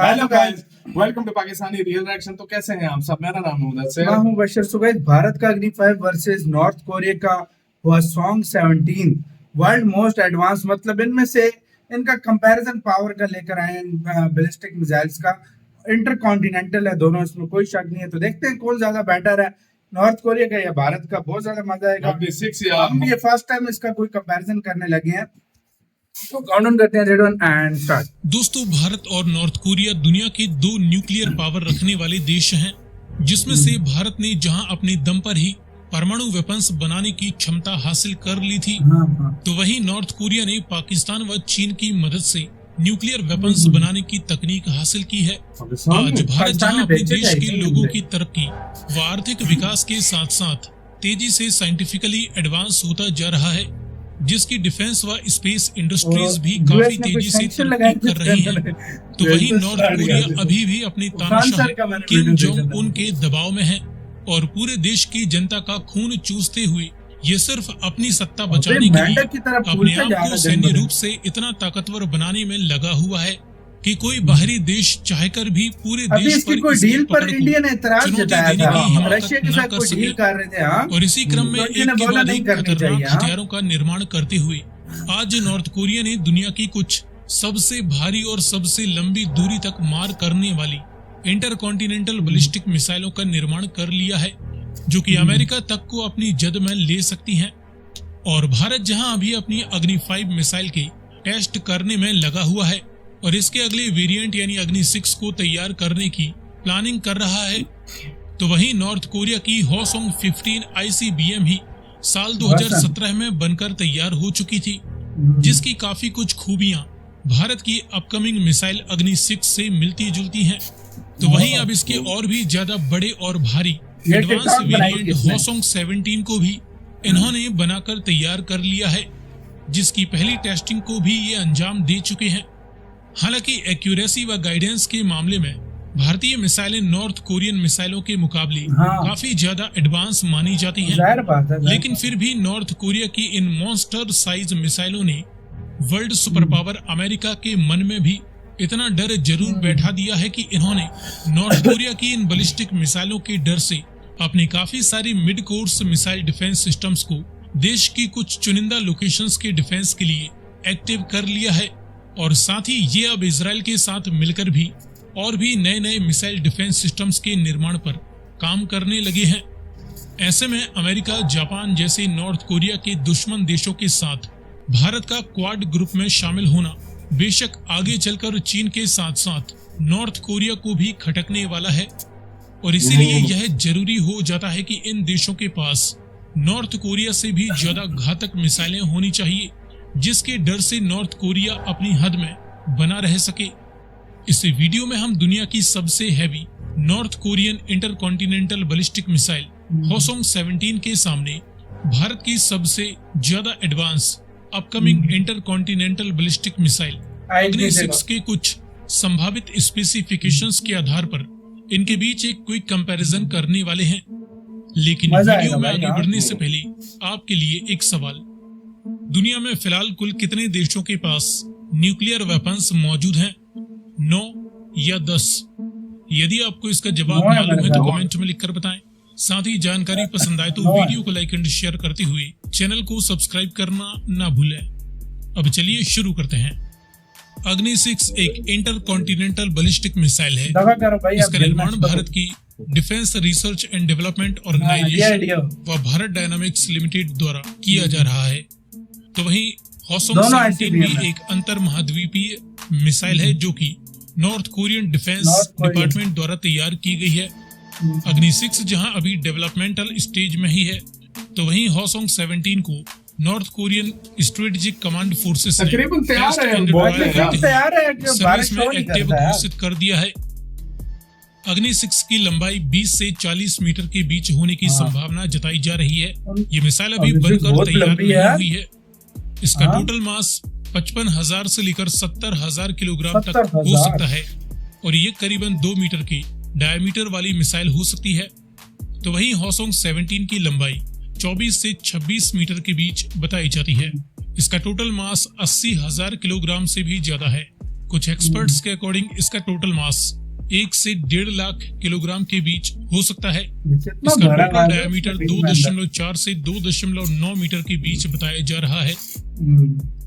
Hello guys, welcome to Pakistani real reaction. तो कैसे हैं आप सब? मेरा नाम मुदस्सिर, मैं हूं बशर। सो गाइस, भारत का अग्नि 5 वर्सेस नॉर्थ कोरिया का Hwasong 17 वर्ल्ड मोस्ट एडवांस, मतलब इनमें से इनका कंपैरिजन पावर का लेकर आए बैलिस्टिक मिसाइल्स का। इंटरकॉन्टिनेंटल है दोनों, इसमें कोई शक नहीं है। तो देखते हैं कौन ज्यादा बेटर है, नॉर्थ कोरिया का या भारत का। बहुत ज्यादा मजा आएगा। हम ये फर्स्ट टाइम इसका कोई कंपैरिजन करने लगे हैं, तो काउंट करते हैं। Red 1 and start. दोस्तों, भारत और नॉर्थ कोरिया दुनिया के दो न्यूक्लियर पावर रखने वाले देश हैं, जिसमें से भारत ने जहां अपने दम पर ही परमाणु वेपन्स बनाने की क्षमता हासिल कर ली थी, तो वहीं नॉर्थ कोरिया ने पाकिस्तान व चीन की मदद से न्यूक्लियर वेपन्स बनाने की तकनीक हासिल की है। आज भारत जहां अपने देश के लोगों की तरक्की व आर्थिक विकास के साथ साथ तेजी से साइंटिफिकली एडवांस होता जा रहा है, जिसकी डिफेंस व स्पेस इंडस्ट्रीज भी काफी तेजी से तरक्की कर रही हैं, तो वहीं नॉर्थ कोरिया अभी भी अपने तानाशाह किम जोंग उन के दबाव में है और पूरे देश की जनता का खून चूसते हुए ये सिर्फ अपनी सत्ता बचाने के लिए अपने आप को सैन्य रूप से इतना ताकतवर बनाने में लगा हुआ है कि कोई बाहरी देश चाहकर भी पूरे देश पर कोई डील पर इंडिया ने एतराज जताया था, रशिया के साथ कोई डील कर रहे थे। और इसी क्रम में एक के बाद एक खतरनाक हथियारों का निर्माण करते हुए आज नॉर्थ कोरिया ने दुनिया की कुछ सबसे भारी और सबसे लंबी दूरी तक मार करने वाली इंटरकॉन्टिनेंटल बैलिस्टिक मिसाइलों का निर्माण कर लिया है, जो कि अमेरिका तक को अपनी जद में ले सकती हैं। और भारत जहां अभी अपनी अग्नि 5 मिसाइल के टेस्ट करने में लगा हुआ है और इसके अगले वेरिएंट यानी अग्नि 6 को तैयार करने की प्लानिंग कर रहा है, तो वहीं नॉर्थ कोरिया की Hwasong 15 ICBM ही साल 2017 में बनकर तैयार हो चुकी थी, जिसकी काफी कुछ खूबियां भारत की अपकमिंग मिसाइल अग्नि 6 से मिलती जुलती हैं। तो वहीं अब इसके और भी ज्यादा बड़े और भारी एडवांस वेरिएंट Hwasong 17 को भी इन्होंने बनाकर तैयार कर लिया है, जिसकी पहली टेस्टिंग को भी ये अंजाम दे चुके हैं। हालांकि एक्यूरेसी व गाइडेंस के मामले में भारतीय मिसाइलें नॉर्थ कोरियन मिसाइलों के मुकाबले काफी ज्यादा एडवांस मानी जाती हैं, लेकिन फिर भी नॉर्थ कोरिया की इन मॉन्स्टर साइज मिसाइलों ने वर्ल्ड सुपर पावर अमेरिका के मन में भी इतना डर जरूर बैठा दिया है कि इन्होंने नॉर्थ कोरिया की इन बैलिस्टिक मिसाइलों के डर से अपनी काफी सारी mid course missile defence systems को देश की कुछ चुनिंदा लोकेशंस के डिफेंस के लिए एक्टिव कर लिया है, और साथ ही ये अब इजराइल के साथ मिलकर भी और भी नए नए मिसाइल डिफेंस सिस्टम्स के निर्माण पर काम करने लगे हैं। ऐसे में अमेरिका, जापान जैसे नॉर्थ कोरिया के दुश्मन देशों के साथ भारत का क्वाड ग्रुप में शामिल होना बेशक आगे चलकर चीन के साथ साथ नॉर्थ कोरिया को भी खटकने वाला है, और इसीलिए यह जरूरी हो जाता है कि इन देशों के पास नॉर्थ कोरिया से भी ज्यादा घातक मिसाइलें होनी चाहिए, जिसके डर से नॉर्थ कोरिया अपनी हद में बना रह सके। इस वीडियो में हम दुनिया की सबसे heavy north Korean intercontinental ballistic missile Hwasong 17 के सामने भारत की सबसे ज्यादा advance upcoming intercontinental ballistic missile अग्नि 6 के कुछ संभावित स्पेसिफिकेशंस के आधार पर इनके बीच एक क्विक कंपैरिजन करने वाले हैं। लेकिन वीडियो में आगे बढ़ने से पहले आपके लिए एक सवाल, दुनिया में फिलहाल कुल कितने देशों के पास न्यूक्लियर वेपन्स मौजूद हैं? 9 या 10? यदि आपको इसका जवाब मालूम है तो कमेंट में लिखकर बताएं। साथ ही जानकारी पसंद आए तो वीडियो को लाइक एंड शेयर करते हुए चैनल को सब्सक्राइब करना ना भूलें। अब चलिए शुरू करते हैं। अग्नि 6 एक इंटरकॉन्टिनेंटल बैलिस्टिक मिसाइल है। इसका निर्माण भारत की defence research and development organisation व भारत डायनामिक्स लिमिटेड द्वारा किया जा रहा है। तो वहीं Hwasong 17 भी एक अंतर महाद्वीपीय मिसाइल है, जो कि नॉर्थ कोरियन डिफेंस डिपार्टमेंट द्वारा तैयार की गई है। अग्नि 6 जहां अभी डेवलपमेंटल स्टेज में ही है, तो वहीं Hwasong 17 को north Korean strategic command forces ने सर्विस में एक्टिव घोषित कर दिया है। अग्नि 6 की लंबाई 20 से 40 मीटर के बीच होने की संभावना जताई जा रही है। ये मिसाइल अभी बनकर तैयार नहीं हुई है। इसका टोटल मास 55,000 से लेकर 70,000 किलोग्राम तक हो सकता है, और ये करीबन 2 मीटर की डायमीटर वाली मिसाइल हो सकती है। तो वहीं Hwasong 17 की लंबाई 24 से 26 मीटर के बीच बताई जाती है। इसका टोटल मास 80,000 किलोग्राम से भी ज्यादा है, कुछ एक्सपर्ट्स के अकॉर्डिंग इसका टोटल मास 1 से 1.5 लाख किलोग्राम के बीच हो सकता है। कितना इसका बड़ा टोटल है, डायमीटर स्पेस में अंदर। 2.4 से 2.9 मीटर के बीच बताया जा रहा है।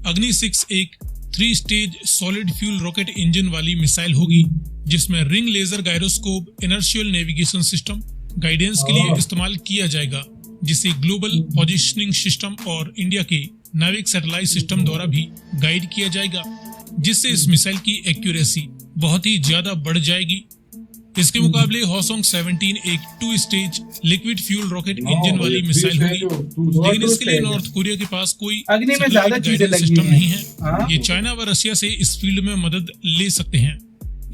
अग्नि 6 एक 3 stage solid fuel rocket engine वाली मिसाइल होगी, जिसमें ring laser gyroscope inertial navigation system guidance के लिए इस्तेमाल किया जाएगा, जिसे ग्लोबल पोजिशनिंग सिस्टम और इंडिया के नाविक सैटेलाइट सिस्टम द्वारा भी गाइड किया जाएगा, जिससे इस मिसाइल की एक्यूरेसी बहुत ही ज्यादा बढ़ जाएगी। इसके मुकाबले हॉसोंग 17 एक 2 stage liquid fuel rocket engine वाली मिसाइल होगी, लेकिन इसके लिए नॉर्थ कोरिया के पास कोई अग्नि में ज्यादा चीजें लगी सिस्टम नहीं है। हाँ? ये चाइना व रशिया से इस फील्ड में मदद ले सकते हैं।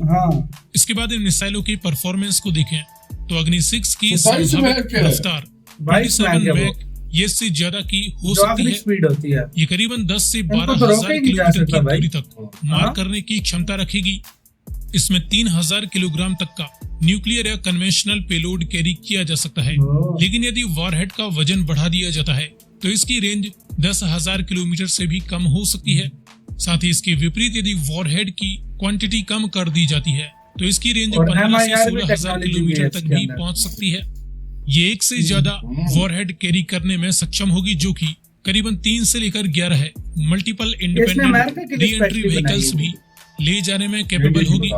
हाँ। इसके बाद इन मिसाइलों की परफॉर्मेंस को देखें तो अग्नि 6 की 22 संभावित मैक है। रफ्तार 22 मैक 27 है वो। मैक ये से ज्यादा की हो जो सकती आखिरी है। स्पीड होती है। ये करीबन 10 से इनको 12 तो रोका हजार ही नहीं जा किलोमीटर की सकता भाई। दूरी तक मार हाँ? करने की क्षमता रखेगी। इसमें 3000 किलोग्राम तक का न्यूक्लियर या कन्वेंशनल पेलोड कैरी किया जा सकता है, ओह। लेकिन यदि वॉरहेड का वजन बढ़ा दिया जाता है तो इसकी रेंज 10,000 किलोमीटर से भी कम हो सकती है। साथ ही इसके विपरीत यदि वॉरहेड की क्वांटिटी कम कर दी जाती है तो इसकी रेंज और 15 से MIR भी 16,000 टेक्नोलॉजी किलोमीटर है तक इसके भी अंदर। पहुंच सकती है। ये एक से ज्यादा वॉरहेड कैरी करने में सक्षम होगी, जो कि करीबन 3 से लेकर 11 है। मल्टीपल अमेरिका के इंडिपेंडेंट लिए री एंट्री specially बनाई व्हीकल्स होगी। भी ले जाने में कैपेबल होगी।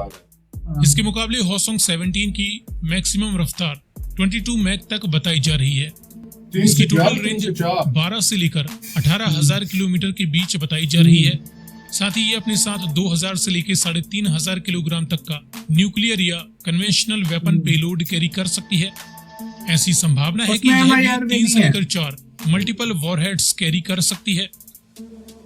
इसके मुकाबले हॉसोंग 17 की मैक्सिमम रफ्तार 22 मैक तक बताई जा रही है। इसकी टोटल रेंज 12 से लेकर 18,000 किलोमीटर के बीच बताई जा रही है। साथ ही ये अपने साथ 2000 से लेकर 3,500 किलोग्राम तक का न्यूक्लियर या कन्वेंशनल वेपन पेलोड कैरी कर सकती है। ऐसी संभावना है कि उसमें यह MIR भी भी 3 से नहीं है। लेकर 4 मल्टीपल वॉरहेड्स कैरी कर सकती है।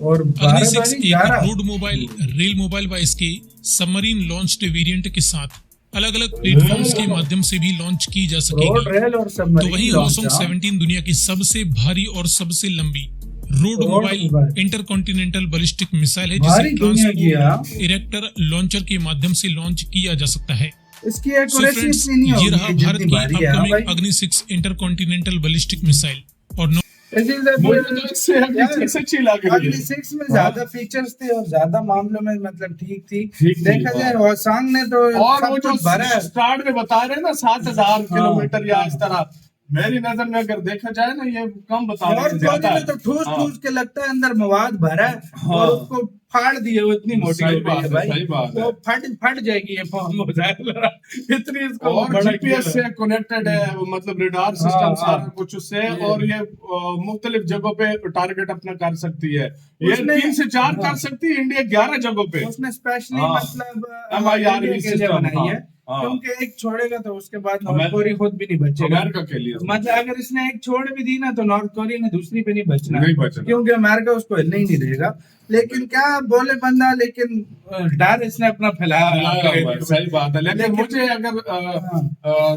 और अग्नि 6 12 एक 11 रोड मोबाइल, रेल मोबाइल व इसके सबमरीन लॉन्च्ड वेरिएंट के साथ अलग अलग प्लेटफॉर्म्स के माध्यम से भी लॉन्च की जा रोड सकेगी। रेल और तो सबमरीन वहीं लॉन्च, हॉसोंग हाँ। 17 दुनिया की सबसे भारी और सबसे लंबी road road mobile mobile. Intercontinental ballistic missile है, भारी जिसे दुनिया की है, हाँ। ट्रांसपोर्ट इरेक्टर लॉन्चर के माध्यम से लॉन्च किया जा सकता है। इसकी So एक्यूरेसी friends, इतनी नहीं ये होगी रहा भारत जितनी की भारी है, हाँ अपकमिंग भाई। अग्नि 6 इंटरकॉन्टिनेंटल बैलिस्टिक मिसाइल। और मुझे तो इससे अग्नि 6 अच्छी लग रही अग्नि है। 6 में ज्यादा फीचर्स थे और ज्यादा मामलों में मतलब ठीक थी। ठीक थी, देखा जाए हाँ। हॉसोंग ने तो और सब वो जो कुछ भरा है। स्टार्ट में बता रहे हैं ना 7,000 किलोमीटर या हाँ। इस तरह, मेरी नजर में अगर देखा जाए ना ये कम बता रहे नॉर्थ हैं, कोरिया ज्यादा में तो ठूस हाँ। ठूस के लगता है अंदर मवाद भरा है हाँ। और उसको फाड़ दिए, वो इतनी मोटी सही हो गई बात है है, भाई। सही बात है। वो फट जाएगी, ये फॉर्म हो जाएगा इतनी इसको और बड़ा जीपीएस से कनेक्टेड है, वो मतलब रेडार सिस्टम हाँ, सारा हाँ। कुछ उससे, और ये मुख्तलिफ जगहों पे टारगेट अपना कर सकती है। ये उसने- 3 से 4 हाँ। कर सकती है, इंडिया 11 जगहों पे। उसने स्पेशली हाँ। मतलब MIR इंडिया के लिए सिस्टम, बनाई है, हाँ। क्योंकि एक छोड़ेगा तो उसके बाद नॉर्थ अमेरिका- कोरिया खुद भी नहीं बचेगा। अमेरिका के लिए मतलब अगर इसने एक छोड़ भी दी ना तो नॉर्थ कोरिया ने दूसरी पे नहीं बचना, नहीं बचना। क्योंकि अमेरिका उसको हिलने ही नहीं देगा। लेकिन क्या बोले बंदा, लेकिन डर इसने अपना फैलाया। सही बात है, लेकिन मुझे अगर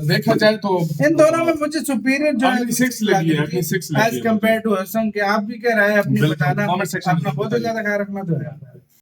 देखा जाए तो इन दोनों में मुझे सुपीरियर जो अग्नि 6 लगी है, अग्नि 6 लगी एज है। कम्पेयर टू हसन के। आप भी क्या राय अपनी बिल्कुल, बताना, comment section में अपना बहुत बताइए। ज्यादा ख्याल रखना तो है।